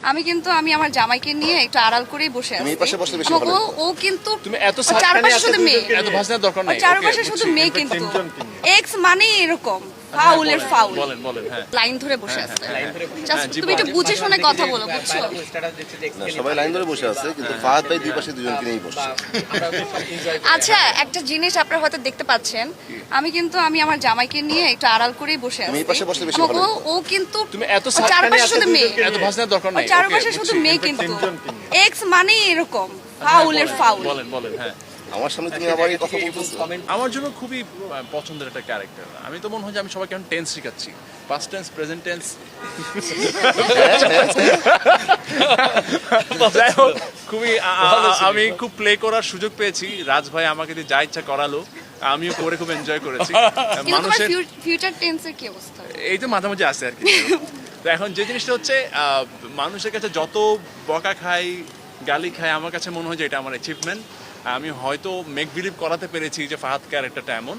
আমি কিন্তু আমার জামাইকে নিয়ে একটু আড়াল করেই বসে আছি। তুমি এই পাশে বসলে বেশি ভালো ও হতো। ও কিন্তু তুমি এত ওর চারপাশে শুধু মেয়ে, এত ভাষণের দরকার ওর নাই। চারপাশে Okay, শুধু বুঝছি। মেয়ে কিন্তু এক্স মানে এরকম ফাউলের ফাউল বলেন বলেন হ্যাঁ লাইন ধরে বসে আছে। Just জি, তুমি একটু বুঝে শুনে কথা বলো, বুঝছো? না, সবাই লাইন ধরে বসে আছে, কিন্তু ফাহাদ ভাই দুই পাশে দুজনকে নিয়েই বসছে। আচ্ছা, একটা জিনিস আপনারা হয়তো দেখতে পাচ্ছেন, আমি কিন্তু আমার জামাইকে নিয়ে একটু আড়াল করেই বসে আছি। তুমি এই পাশে বসলে বেশি ভালো ও হতো। ও কিন্তু তুমি এত ওর চারপাশে শুধু মেয়ে, এত ভাষণের দরকার ওর নাই। চারপাশে Okay, শুধু বুঝছি। মেয়ে কিন্তু এক্স মানে এরকম ফাউলের ফাউল। বলেন বলেন হ্যাঁ আমার সামনে তুমি আবার এই কথা বলতেছো। আমার জন্য খুবই পছন্দের একটা ক্যারেক্টার। আমি তো মনে হয় যে আমি সবাইকে এখন টেন্স শেখাচ্ছি, পাস্ট টেন্স, প্রেজেন্ট টেন্স। যাই হোক, খুবই আমি খুব প্লে করার সুযোগ পেয়েছি। রাজ ভাই আমাকে দিয়ে যা ইচ্ছা করালো, আমিও করে খুব এনজয় করেছি। কিন্তু তোমার মানুষের ফিউচার টেন্সের কি অবস্থা? এই তো মাঝামাঝি আছে আর কি। তো এখন যে জিনিসটা হচ্ছে, মানুষের কাছে যত বকা খাই, গালি খাই, আমার কাছে মনে হয় যে এটা আমার অ্যাচিভমেন্ট। আমি হয়তো মেক বিলিভ করাতে পেরেছি যে ফাহাদ ক্যারেক্টারটা এমন।